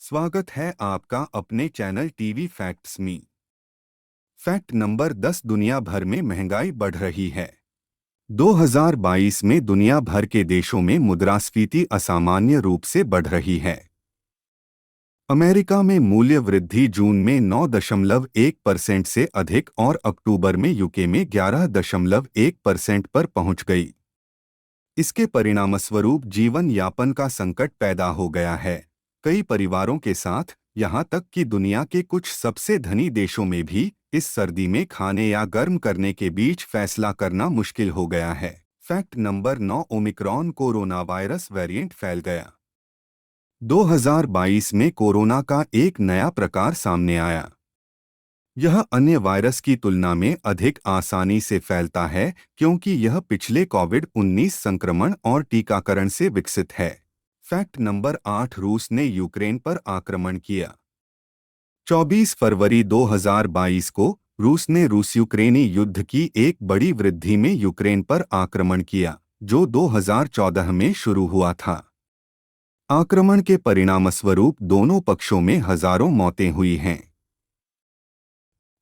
स्वागत है आपका अपने चैनल टीवी फैक्ट्स में। फैक्ट नंबर 10, दुनिया भर में महंगाई बढ़ रही है। 2022 में दुनिया भर के देशों में मुद्रास्फीति असामान्य रूप से बढ़ रही है। अमेरिका में मूल्य वृद्धि जून में 9.1% से अधिक और अक्टूबर में यूके में 11.1% पर पहुंच गई। इसके परिणामस्वरूप जीवन यापन का संकट पैदा हो गया है। कई परिवारों के साथ यहाँ तक कि दुनिया के कुछ सबसे धनी देशों में भी इस सर्दी में खाने या गर्म करने के बीच फैसला करना मुश्किल हो गया है। Fact number 9, Omicron corona virus variant फैल गया। 2022 में कोरोना का एक नया प्रकार सामने आया। यह अन्य वायरस की तुलना में अधिक आसानी से फैलता है क्योंकि यह पिछले कोविड-19 संक्रमण और टीकाकरण से विकसित है। फैक्ट नंबर 8, रूस ने यूक्रेन पर आक्रमण किया। 24 फरवरी 2022 को रूस ने रूस-यूक्रेनी युद्ध की एक बड़ी वृद्धि में यूक्रेन पर आक्रमण किया, जो 2014 में शुरू हुआ था। आक्रमण के परिणामस्वरूप दोनों पक्षों में हजारों मौतें हुई हैं।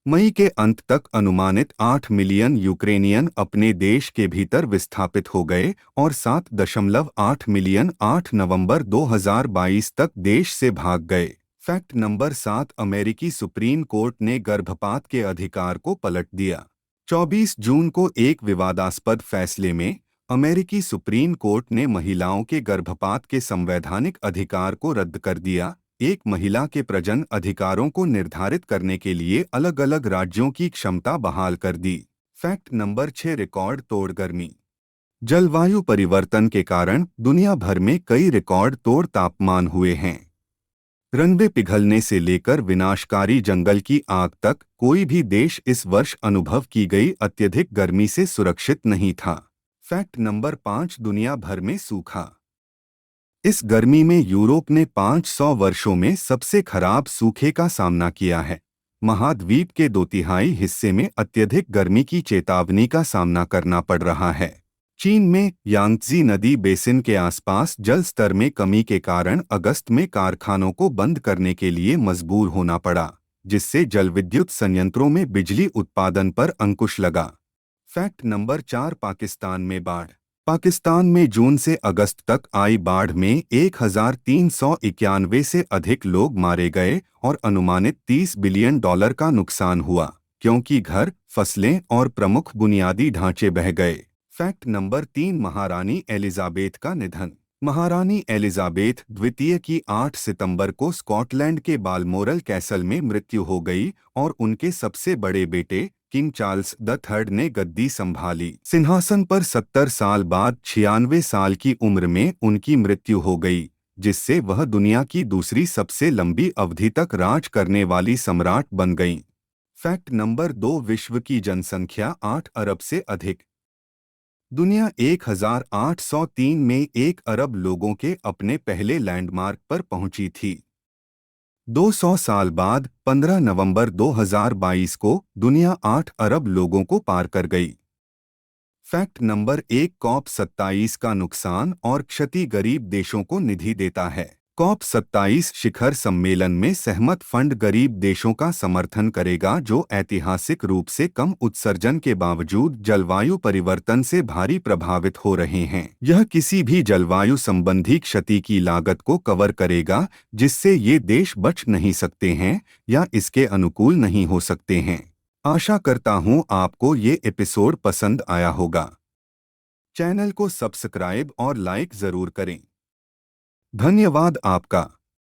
मई के अंत तक अनुमानित 8 मिलियन यूक्रेनियन अपने देश के भीतर विस्थापित हो गए और 7.8 मिलियन 8 नवंबर 2022 तक देश से भाग गए। फैक्ट नंबर 7, अमेरिकी सुप्रीम कोर्ट ने गर्भपात के अधिकार को पलट दिया। 24 जून को एक विवादास्पद फैसले में अमेरिकी सुप्रीम कोर्ट ने महिलाओं के गर्भपात के संवैधानिक अधिकार को रद्द कर दिया। एक महिला के प्रजनन अधिकारों को निर्धारित करने के लिए अलग अलग राज्यों की क्षमता बहाल कर दी। फैक्ट नंबर 6, रिकॉर्ड तोड़ गर्मी। जलवायु परिवर्तन के कारण दुनिया भर में कई रिकॉर्ड तोड़ तापमान हुए हैं। रनवे पिघलने से लेकर विनाशकारी जंगल की आग तक कोई भी देश इस वर्ष अनुभव की गई अत्यधिक गर्मी से सुरक्षित नहीं था। फैक्ट नंबर 5, दुनिया भर में सूखा। इस गर्मी में यूरोप ने 500 वर्षों में सबसे खराब सूखे का सामना किया है। महाद्वीप के 2/3 हिस्से में अत्यधिक गर्मी की चेतावनी का सामना करना पड़ रहा है। चीन में यांगत्जी नदी बेसिन के आसपास जल स्तर में कमी के कारण अगस्त में कारखानों को बंद करने के लिए मजबूर होना पड़ा, जिससे जलविद्युत संयंत्रों में बिजली उत्पादन पर अंकुश लगा। फैक्ट नंबर 4, पाकिस्तान में बाढ़। पाकिस्तान में जून से अगस्त तक आई बाढ़ में 1391 से अधिक लोग मारे गए और अनुमानित $30 बिलियन का नुकसान हुआ, क्योंकि घर, फसलें और प्रमुख बुनियादी ढांचे बह गए। फैक्ट नंबर 3, महारानी एलिजाबेथ का निधन। महारानी एलिजाबेथ द्वितीय की 8 सितंबर को स्कॉटलैंड के बालमोरल कैसल में मृत्यु हो गई और उनके सबसे बड़े बेटे किंग चार्ल्स द थर्ड ने गद्दी संभाली। सिंहासन पर 70 साल बाद 96 साल की उम्र में उनकी मृत्यु हो गई, जिससे वह दुनिया की दूसरी सबसे लंबी अवधि तक राज करने वाली सम्राट बन गईं। फैक्ट नंबर 2, विश्व की जनसंख्या 8 अरब से अधिक। दुनिया 1803 में 1 अरब लोगों के अपने पहले लैंडमार्क पर पहुंची थी। 200 साल बाद 15 नवंबर 2022 को दुनिया 8 अरब लोगों को पार कर गई। फैक्ट नंबर 1, COP27 का नुकसान और क्षति गरीब देशों को निधि देता है। COP27 शिखर सम्मेलन में सहमत फंड गरीब देशों का समर्थन करेगा जो ऐतिहासिक रूप से कम उत्सर्जन के बावजूद जलवायु परिवर्तन से भारी प्रभावित हो रहे हैं। यह किसी भी जलवायु संबंधी क्षति की लागत को कवर करेगा जिससे ये देश बच नहीं सकते हैं या इसके अनुकूल नहीं हो सकते हैं। आशा करता हूँ आपको ये एपिसोड पसंद आया होगा। चैनल को सब्सक्राइब और लाइक जरूर करें। धन्यवाद आपका।